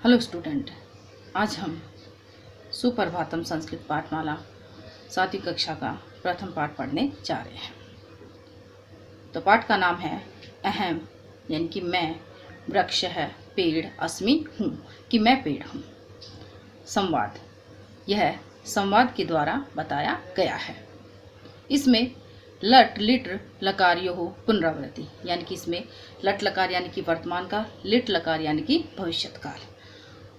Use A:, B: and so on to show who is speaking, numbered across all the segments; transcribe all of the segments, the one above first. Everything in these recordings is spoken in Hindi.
A: हेलो स्टूडेंट, आज हम सुप्रभातम संस्कृत पाठमाला 7वीं कक्षा का प्रथम पाठ पढ़ने जा रहे हैं। तो पाठ का नाम है अहम, यानी कि मैं, वृक्ष है, पेड़, अस्मि हूँ, कि मैं पेड़ हूँ। संवाद, यह संवाद के द्वारा बताया गया है। इसमें लट लिट लकार्यो हो पुनरावृत्ति, यानी कि इसमें लट लकार यानी कि वर्तमान काल, लिट लकार यानी कि भविष्यत काल,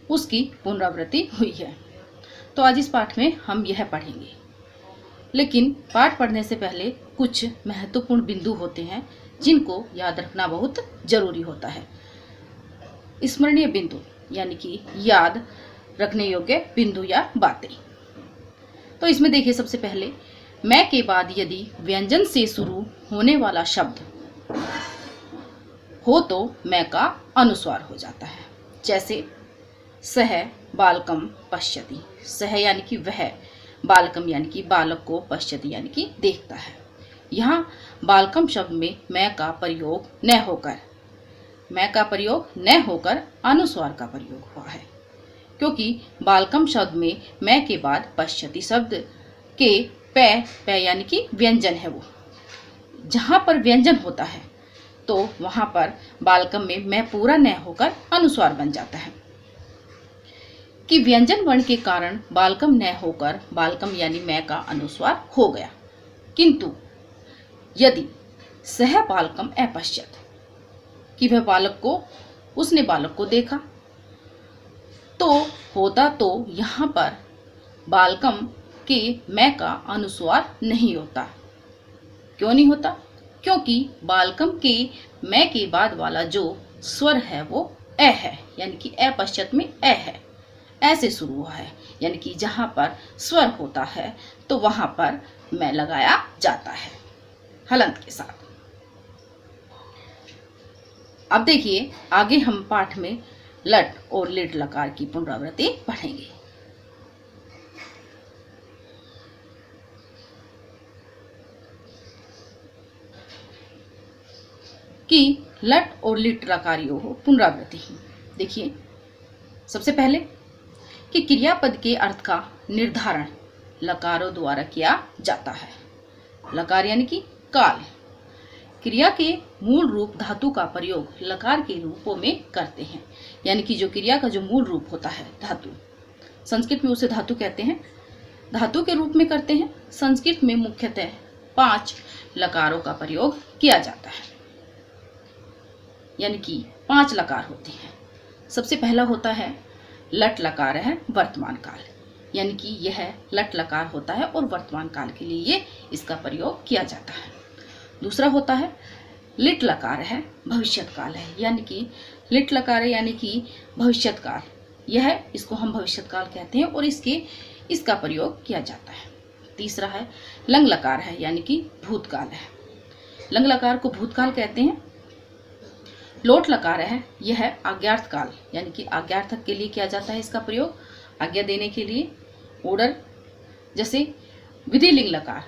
A: उसकी पुनरावृत्ति हुई है। तो आज इस पाठ में हम यह पढ़ेंगे, लेकिन पाठ पढ़ने से पहले कुछ महत्वपूर्ण बिंदु होते हैं जिनको याद रखना बहुत जरूरी होता है। स्मरणीय बिंदु यानी कि याद रखने योग्य बिंदु या बातें। तो इसमें देखिए, सबसे पहले मैं के बाद यदि व्यंजन से शुरू होने वाला शब्द हो तो मैं का अनुस्वार हो जाता है। जैसे सह बालकम पश्यति, सह यानी कि वह, बालकम यानी कि बालक को, पश्यति यानी कि देखता है। यहाँ बालकम शब्द में मैं का प्रयोग न होकर अनुस्वार का प्रयोग हुआ है, क्योंकि बालकम शब्द में मैं के बाद पश्यति शब्द के पै यानी कि व्यंजन है। वो जहाँ पर व्यंजन होता है तो वहाँ पर बालकम में मैं पूरा न होकर अनुस्वार बन जाता है, कि व्यंजन वर्ण के कारण बालकम न होकर बालकम यानी मैं का अनुस्वार हो गया। किंतु यदि सह बालकम अपश्यत, कि वह बालक को, उसने बालक को देखा, तो होता तो यहाँ पर बालकम के मैं का अनुस्वार नहीं होता। क्यों नहीं होता? क्योंकि बालकम के मैं के बाद वाला जो स्वर है वो अ है, यानी कि अपश्यत में अ है, ऐसे शुरू हुआ है। यानी कि जहां पर स्वर होता है तो वहां पर मैं लगाया जाता है हलंत के साथ। अब देखिए, आगे हम पाठ में लट और लिट लकार की पुनरावृत्ति पढ़ेंगे। कि लट और लिट लकारियों हो पुनरावृत्ति। देखिए, सबसे पहले कि क्रियापद के अर्थ का निर्धारण लकारों द्वारा किया जाता है। लकार यानी कि काल। क्रिया के मूल रूप धातु का प्रयोग लकार के रूपों में करते हैं, यानी कि जो क्रिया का जो मूल रूप होता है धातु, संस्कृत में उसे धातु कहते हैं, धातु के रूप में करते हैं। संस्कृत में मुख्यतः 5 लकारों का प्रयोग किया जाता है, यानी कि 5 लकार होते हैं। सबसे पहला होता है लट लकार है वर्तमान काल, यानी कि यह लट लकार होता है और वर्तमान काल के लिए इसका प्रयोग किया जाता है। दूसरा होता है लिट लकार है भविष्यत काल है, यानी कि लिट लकार है यानी कि भविष्यत काल, यह इसको हम भविष्यत काल कहते हैं और इसका प्रयोग किया जाता है। तीसरा है लंग लकार है, यानी कि भूतकाल है, लंग लकार को भूतकाल कहते हैं। लोट लकार है, यह आज्ञार्थ काल, यानी कि आज्ञार्थक के लिए किया जाता है इसका प्रयोग, आज्ञा देने के लिए, ऑर्डर। जैसे विधिलिंग लकार,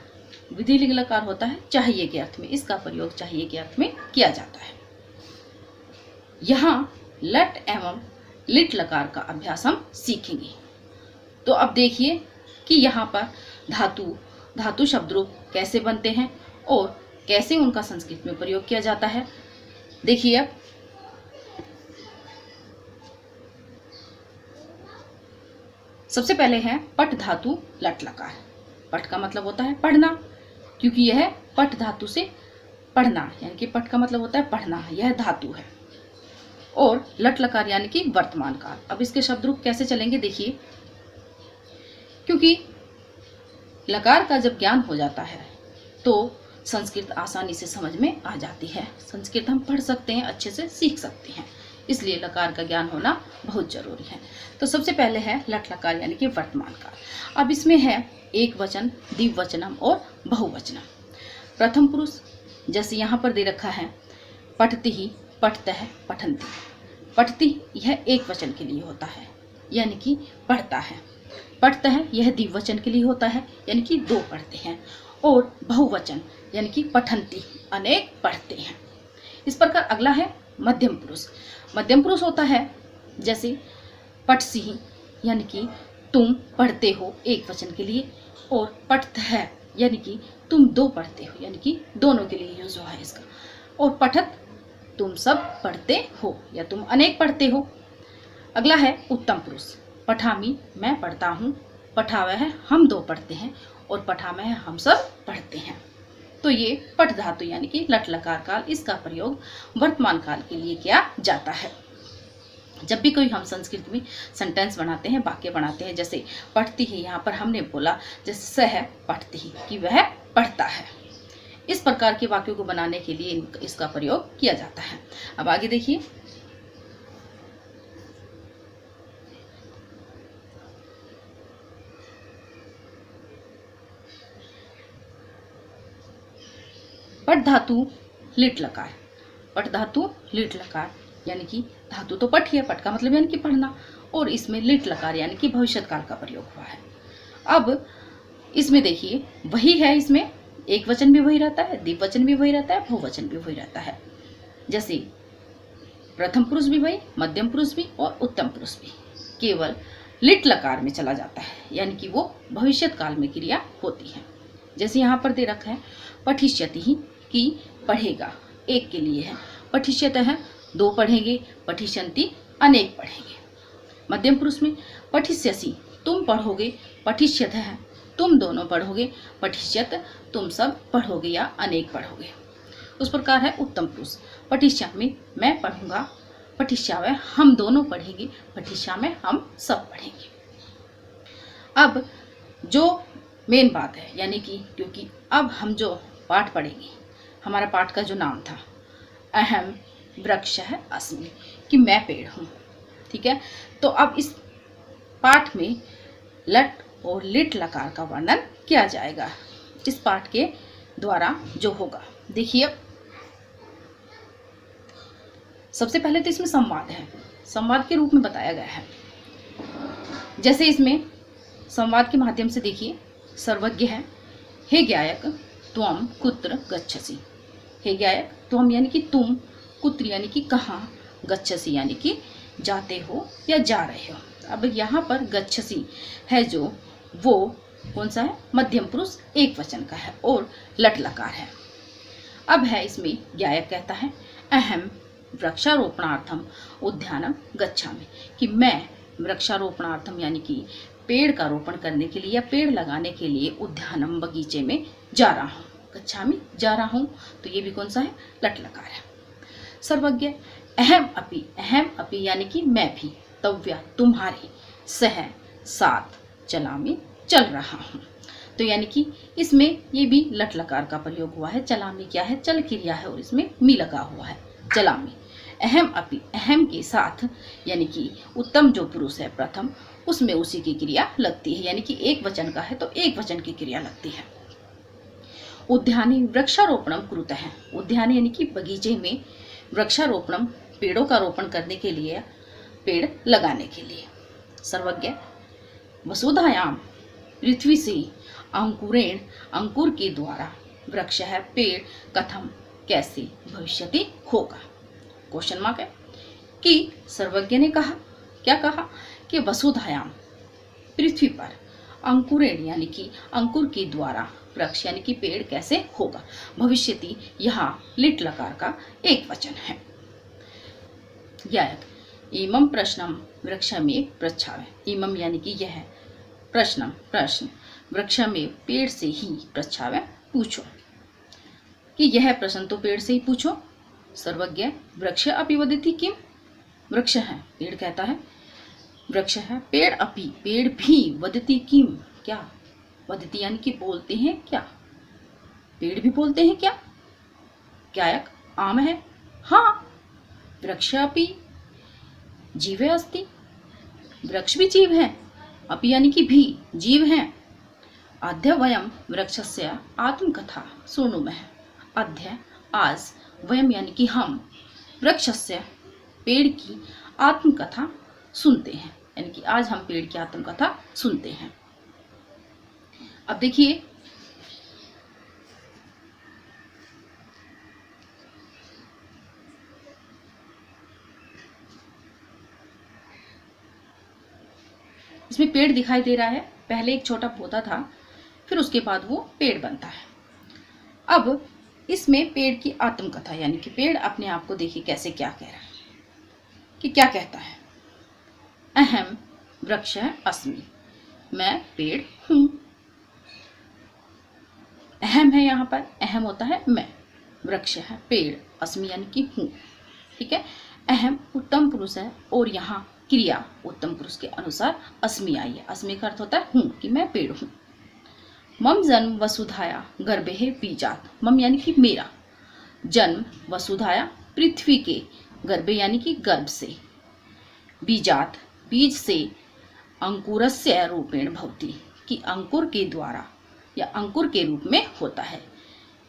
A: विधिलिंग लकार होता है चाहिए के अर्थ में, इसका प्रयोग चाहिए के अर्थ में किया जाता है। यहाँ लट एवं लिट लकार का अभ्यास हम सीखेंगे। तो अब देखिए कि यहाँ पर धातु शब्द रूप कैसे बनते हैं और कैसे उनका संस्कृत में प्रयोग किया जाता है। देखिए, अब सबसे पहले है पट धातु लट लकार। पट का मतलब होता है पढ़ना, क्योंकि यह पट धातु से पढ़ना, यानी कि पट का मतलब होता है पढ़ना, यह धातु है। और लट लकार यानी कि वर्तमान काल। अब इसके शब्द रूप कैसे चलेंगे देखिए, क्योंकि लकार का जब ज्ञान हो जाता है तो संस्कृत आसानी से समझ में आ जाती है, संस्कृत हम पढ़ सकते हैं, अच्छे से सीख सकते हैं, इसलिए लकार का ज्ञान होना बहुत जरूरी है। तो सबसे पहले है लट लकार यानी कि वर्तमान काल। अब इसमें है एक वचन, द्विवचनम और बहुवचनम। प्रथम पुरुष, जैसे यहाँ पर दे रखा है पठति ही, पठतः, पठन्ति। पठति यह एक वचन के लिए होता है, यानी कि पढ़ता है। पठतः यह द्विवचन के लिए होता है, यानी कि 2 पढ़ते हैं। और बहुवचन यानी कि पठन्ति, अनेक पढ़ते हैं। इस प्रकार अगला है मध्यम पुरुष। मध्यम पुरुष होता है जैसे पठसी यानी कि तुम पढ़ते हो एक वचन के लिए, और पठत है यानी कि तुम दो पढ़ते हो, यानी कि दोनों के लिए यूज हुआ है इसका। और पठत तुम सब पढ़ते हो या तुम अनेक पढ़ते हो। अगला है उत्तम पुरुष, पठामी मैं पढ़ता हूँ, पठावे है हम दो पढ़ते हैं, और पठामे है हम सब पढ़ते हैं। तो ये पठ धातु यानी कि लट लकार काल, इसका प्रयोग वर्तमान काल के लिए किया जाता है। जब भी कोई हम संस्कृत में सेंटेंस बनाते हैं, वाक्य बनाते हैं, जैसे पढ़ती है, यहाँ पर हमने बोला जैसे सह पढ़ती ही कि वह पढ़ता है, इस प्रकार के वाक्यों को बनाने के लिए इसका प्रयोग किया जाता है। अब आगे देखिए, पठ धातु लिट लकार, पठ धातु लिट लकार यानी कि धातु तो पठ है, पठ का मतलब यानी कि पढ़ना, और इसमें लिट लकार यानी कि भविष्यत काल का प्रयोग हुआ है। अब इसमें देखिए वही है, इसमें एक वचन भी वही रहता है, द्विवचन भी वही रहता है, बहुवचन भी वही रहता है। जैसे प्रथम पुरुष भी वही, मध्यम पुरुष भी और उत्तम पुरुष भी, केवल लिट लकार में चला जाता है, यानी कि वो भविष्यत काल में क्रिया होती है। जैसे यहाँ पर दे रखा है पठिष्यति ही कि पढ़ेगा, एक के लिए है, पठिष्यत है दो पढ़ेंगे, पठिष्यन्ति अनेक पढ़ेंगे। मध्यम पुरुष में पठिष्यसि तुम पढ़ोगे, पठिष्यत है तुम दोनों पढ़ोगे, पठिष्यत तुम सब पढ़ोगे या अनेक पढ़ोगे। उस प्रकार है उत्तम पुरुष, पठिष्यामि मैं पढ़ूंगा, पठिष्यावै हम दोनों पढ़ेंगे, पठिष्यामि हम सब पढ़ेंगे। अब जो मेन बात है, यानी कि क्योंकि अब हम जो पाठ पढ़ेंगे, हमारा पाठ का जो नाम था अहम वृक्षः अस्मि, कि मैं पेड़ हूँ, ठीक है। तो अब इस पाठ में लट और लिट लकार का वर्णन किया जाएगा इस पाठ के द्वारा जो होगा। देखिए सबसे पहले तो इसमें संवाद है, संवाद के रूप में बताया गया है। जैसे इसमें संवाद के माध्यम से देखिए, सर्वज्ञ है, हे ज्ञायक त्वम कुत्र गच्छसि, हे ज्ञायक त्वम यानी कि तुम, कुत्र यानी कि कहाँ, गच्छसि यानी कि जाते हो या जा रहे हो। अब यहाँ पर गच्छसि है जो वो कौन सा है, मध्यम पुरुष एक वचन का है और लट लकार है। अब है इसमें ज्ञायक कहता है अहम वृक्षारोपणार्थम उद्यानम गच्छामि, कि मैं वृक्षारोपणार्थम यानी कि पेड़ का रोपण करने के लिए या पेड़ लगाने के लिए उद्यानम बगीचे में जा रहा हूँ, गच्छामि जा रहा हूँ, तो ये भी कौन सा है, लट लकार है। सर्वज्ञ अहम अपि यानी कि मैं भी, तव्या तुम्हारे, सह साथ, चलामी चल रहा हूँ, तो यानी कि इसमें ये भी लट लकार का प्रयोग हुआ है। चलामी क्या है, चल क्रिया है और इसमें मी लगा हुआ है, चलामी। अहम अपि अहम के साथ यानी कि उत्तम जो पुरुष है प्रथम, उसमें उसी की क्रिया लगती है, यानी कि एक वचन का है तो एक वचन की क्रिया लगती है। उद्याने वृक्षारोपणम कुरुतः है, उद्याने यानी कि बगीचे में, वृक्षारोपणम पेड़ों का रोपण करने के लिए, पेड़ लगाने के लिए। सर्वज्ञ वसुधायाम पृथ्वी से अंकुरेण अंकुर के द्वारा, वृक्ष है पेड़, कथम कैसे, भविष्यति होगा, क्वेश्चन मार्क है। कि सर्वज्ञ ने कहा, क्या कहा, कि वसुधायाम पृथ्वी पर, अंकुरेण यानी कि अंकुर के द्वारा, वृक्ष यानी कि पेड़ कैसे होगा, भविष्यति यहाँ लिट लकार का एक वचन है। ज्ञायक इमं प्रश्नम वृक्ष में पृच्छावे, इमं यानी कि यह, प्रश्नम प्रश्न, वृक्ष में पेड़ से ही पृच्छावे पूछो, कि यह प्रश्न तो पेड़ से ही पूछो। सर्वज्ञ वृक्ष अपि वदति किम, वृक्ष है पेड़ कहता है, वृक्ष है पेड़ अपि पेड़ भी, वदति किम क्या, वदति यानी कि बोलते हैं क्या, पेड़ भी बोलते हैं क्या। ज्ञायक आम है, हाँ, वृक्ष अपि जीवे अस्ति, वृक्ष भी जीव है, अपि यानी कि भी जीव हैं। अद्य वयम वृक्षस्य आत्मकथा शृणुमः, अद्य आज, वयम यानी कि हम, वृक्षस्य पेड़ की आत्मकथा सुनते हैं, यानी कि आज हम पेड़ की आत्मकथा सुनते हैं। अब देखिए इसमें पेड़ दिखाई दे रहा है। पहले एक छोटा पौधा था, फिर उसके बाद वो पेड़ बनता है। अब इसमें पेड़ की आत्मकथा, यानी कि पेड़ अपने आप को देखिए कैसे क्या कह रहा है, कि क्या कहता है। अहम वृक्ष अस्मि, मैं पेड़ हूं। अहम है, यहाँ पर अहम होता है मैं, वृक्ष है पेड़, अस्मि यानी कि हूं। ठीक है, अहम उत्तम पुरुष है और यहाँ क्रिया उत्तम पुरुष के अनुसार अस्मि आई है। अस्मि का अर्थ होता है हूं, कि मैं पेड़ हूं। मम जन्म वसुधाया गर्भे बीजात, मम यानी कि मेरा, जन्म वसुधाया पृथ्वी के, गर्भे यानी कि गर्भ से, बीजात बीज से, अंकुरस्य रूपेण भवति, कि अंकुर के द्वारा या अंकुर के रूप में होता है।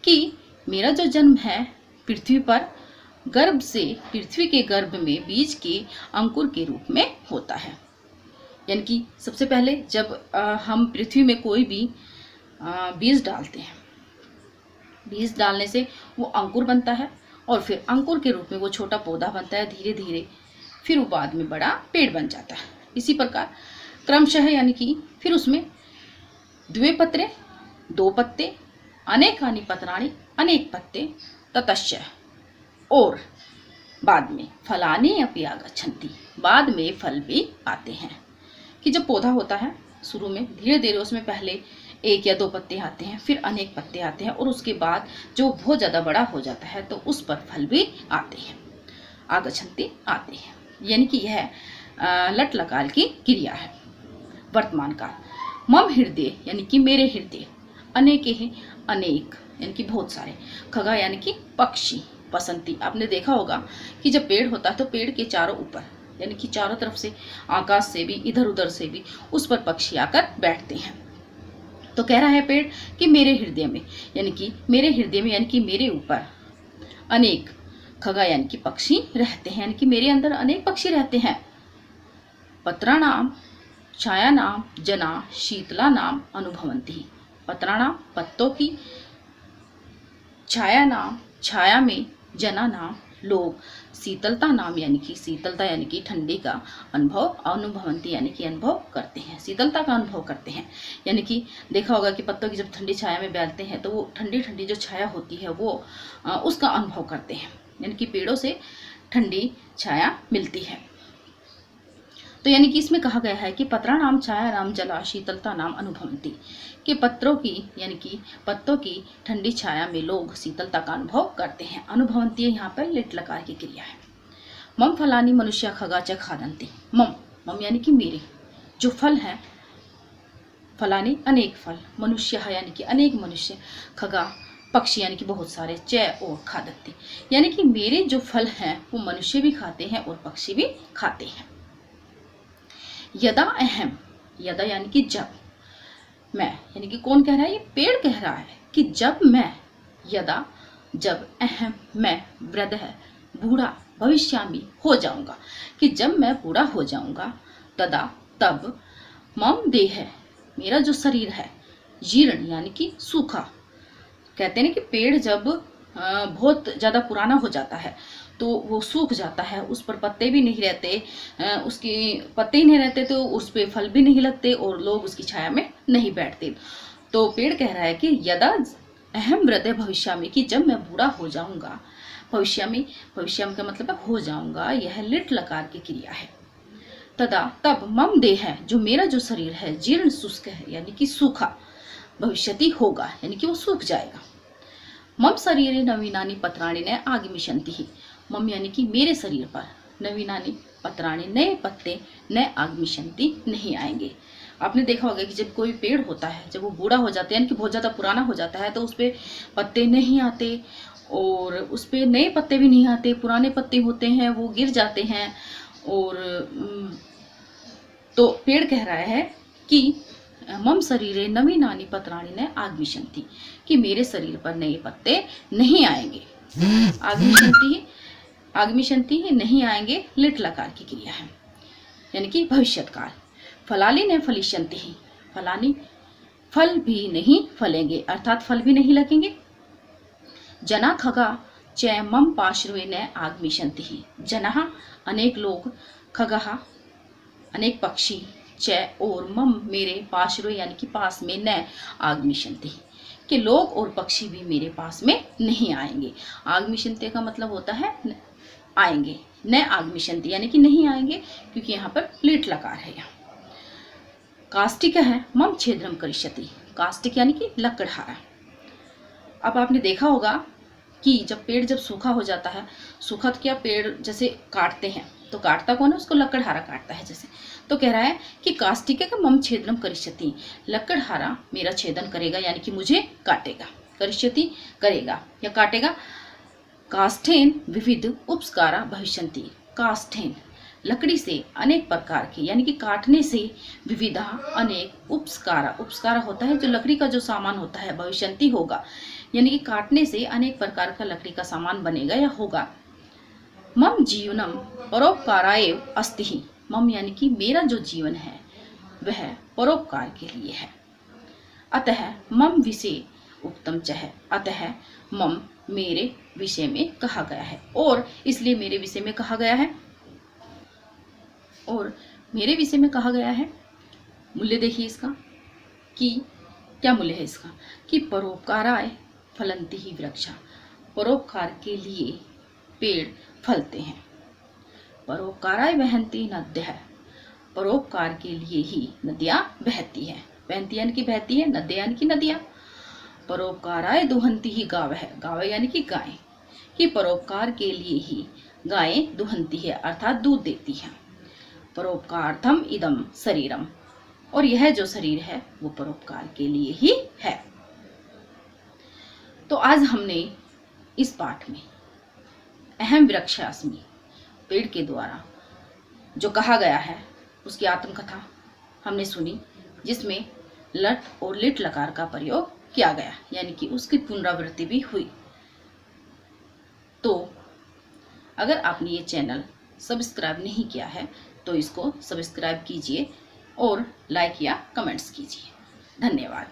A: कि मेरा जो जन्म है पृथ्वी पर, गर्भ से, पृथ्वी के गर्भ में बीज के अंकुर के रूप में होता है। यानी कि सबसे पहले जब हम पृथ्वी में कोई भी बीज डालते हैं, बीज डालने से वो अंकुर बनता है और फिर अंकुर के रूप में वो छोटा पौधा बनता है धीरे धीरे, फिर वो बाद में बड़ा पेड़ बन जाता है। इसी प्रकार क्रमशः, यानी कि फिर उसमें द्विपत्रे, दो पत्ते, अनेकानि पत्राणि, अनेक पत्ते, ततश्च, और बाद में फलानि अपि आगच्छन्ति, बाद में फल भी आते हैं। कि जब पौधा होता है शुरू में धीरे धीरे उसमें पहले एक या दो पत्ते आते हैं, फिर अनेक पत्ते आते हैं, और उसके बाद जो बहुत ज़्यादा बड़ा हो जाता है तो उस पर फल भी आते हैं, आगच्छन्ति आते हैं। यानी कि यह लट लकार की क्रिया है। वर्तमान काल, मम हृदय यानी कि मेरे हृदय, अनेके हैं अनेक यानी कि बहुत सारे, खगा यानी कि पक्षी, बसंती, आपने देखा होगा कि जब पेड़ होता है तो पेड़ के चारों ऊपर यानी कि चारों तरफ से, आकाश से भी, इधर उधर से भी उस पर पक्षी आकर बैठते हैं। तो कह रहा है पेड़ कि मेरे हृदय में, यानी कि मेरे हृदय में, यानी कि मेरे ऊपर अनेक, खगा यानी कि पक्षी रहते हैं, यानी कि मेरे अंदर अनेक पक्षी रहते हैं। पत्राणाम छायानाम जना शीतलानाम अनुभवन्ति, पत्राणाम पत्तों की, छायानाम छाया में, जना नाम लोग, शीतलता नाम यानी कि शीतलता यानी कि ठंडी का अनुभव, अनुभवन्ति यानी कि अनुभव करते हैं, शीतलता का अनुभव करते हैं। यानी कि देखा होगा कि पत्तों की जब ठंडी छाया में बैठते हैं तो वो ठंडी ठंडी जो छाया होती है वो उसका अनुभव करते हैं, यानी कि पेड़ों से ठंडी छाया मिलती है। तो यानी कि इसमें कहा गया है कि पत्राणाम छाया नाम जला शीतलता नाम अनुभवन्ति, कि पत्रों की यानी कि पत्तों की ठंडी छाया में लोग शीतलता का अनुभव करते हैं। अनुभवन्ति यहाँ पर लिट लकार की क्रिया है। मम फलानी मनुष्य खगा च खादन्ति, मम, मम यानी कि मेरे जो फल हैं, फलानी अनेक फल, मनुष्य यानी कि अनेक मनुष्य, खगा पक्षी यानी कि बहुत सारे, च और खादन्ति यानी कि मेरे जो फल हैं वो मनुष्य भी खाते हैं और पक्षी भी खाते हैं। यदा अहम, यदा यानी कि जब, मैं यानी कि कौन कह रहा है, ये पेड़ कह रहा है कि जब मैं, यदा जब, अहम मैं, वृद्ध है बूढ़ा, भविष्यामि हो जाऊंगा, कि जब मैं बूढ़ा हो जाऊंगा, तदा तब, मम देह मेरा जो शरीर है, जीर्ण यानी कि सूखा, कहते हैं कि पेड़ जब बहुत ज़्यादा पुराना हो जाता है तो वो सूख जाता है, उस पर पत्ते भी नहीं रहते, उसके पत्ते ही नहीं रहते तो उस पर फल भी नहीं लगते और लोग उसकी छाया में नहीं बैठते। तो पेड़ कह रहा है कि यदा अहम वृद्ध भविष्यामि, कि जब मैं बूढ़ा हो जाऊंगा, भविष्यामि, भविष्यामि का मतलब है हो जाऊंगा, यह लिट लकार की क्रिया है। तदा तब, मम देह है जो मेरा जो शरीर है, जीर्ण शुष्क है यानी कि सूखा, भविष्यति होगा यानी कि वो सूख जाएगा। मम शरीरे नवीनानि पत्राणि न आगमिष्यन्ति ही, मम यानी कि मेरे शरीर पर, नवीनानि पत्राणि नए पत्ते, न आगमिष्यन्ति नहीं आएंगे। आपने देखा होगा कि जब कोई पेड़ होता है, जब वो बूढ़ा हो जाता है यानी कि बहुत ज़्यादा पुराना हो जाता है तो उस पर पत्ते नहीं आते और उस पर नए पत्ते भी नहीं आते, पुराने पत्ते होते हैं वो गिर जाते हैं। और तो पेड़ कह रहा है कि मम शरीरे नवीनानि पत्राणि न आगमिष्यन्ति, कि मेरे शरीर पर नए पत्ते नहीं आएंगे। आगमिष्यन्ति ही नहीं आएंगे, लिट लकार की क्रिया है यानी कि भविष्यत काल। फलानि न फलिष्यन्ति ही, फलानि फल भी नहीं फलेंगे अर्थात फल भी नहीं लगेंगे। जना खगा च मम पार्श्वे न आगमिष्यन्ति ही, जनः अनेक लोग, खगः अनेक पक्षी, च और मम मेरे पाशरो यानी कि पास में न आगमिशन्ति, कि लोग और पक्षी भी मेरे पास में नहीं आएंगे। आगमिशन्ते का मतलब होता है आएंगे, न आगमिशन्ति यानी कि नहीं आएंगे, क्योंकि यहाँ पर लीट लकार है। यहाँ काष्टिक है मम छेद्रम करिष्यति, काष्टिक यानी कि लकड़हारा। अब आपने देखा होगा कि जब पेड़ जब सूखा हो जाता है, सूखा तो क्या पेड़ जैसे काटते हैं तो काटता कौन है, उसको लकड़हारा काटता है जैसे। तो कह रहा है कि काष्टिक का मम छेदनम करिष्यति, लकड़हारा मेरा छेदन करेगा यानी कि मुझे काटेगा, करिष्यति करेगा या काटेगा। काष्ठेन विविध उपस्कारा भविष्यन्ति, काष्ठेन लकड़ी से अनेक प्रकार के यानी कि काटने से विविधा अनेक उपस्कारा, उपस्कारा होता है जो लकड़ी का जो सामान होता है, भविष्यन्ति होगा यानी कि काटने से अनेक प्रकार का लकड़ी का सामान बनेगा या होगा। मम जीवनम परोपकाराय अस्ति ही, मम यानी कि मेरा जो जीवन है वह परोपकार के लिए है। अतः मम विषय उक्तम च है, अतः मम मेरे विषय में कहा गया है, और इसलिए मेरे विषय में कहा गया है, और मेरे विषय में कहा गया है। मूल्य देखिए इसका कि क्या मूल्य है इसका, कि परोपकाराय फलन्ति ही वृक्षा, परोपकार के लिए पेड़ फलते हैं। परोपकाराय वहन्ति नद्यः, परोपकार के लिए ही नदियाँ बहती हैं, बहती यानी कि बहती है, नद्य यानी कि नदियाँ। परोपकाराय दुहन्ति ही गावः, गावः यानी कि गाय, कि परोपकार के लिए ही गायें दुहन्ति है अर्थात दूध देती हैं। परोपकार्थम इदम शरीरम, और यह जो शरीर है वो परोपकार के लिए ही है। तो आज हमने इस पाठ में अहम वृक्षास्मि, पेड़ के द्वारा जो कहा गया है उसकी आत्मकथा हमने सुनी, जिसमें लट और लिट लकार का प्रयोग किया गया यानी कि उसकी पुनरावृत्ति भी हुई। तो अगर आपने ये चैनल सब्सक्राइब नहीं किया है तो इसको सब्सक्राइब कीजिए और लाइक या कमेंट्स कीजिए। धन्यवाद।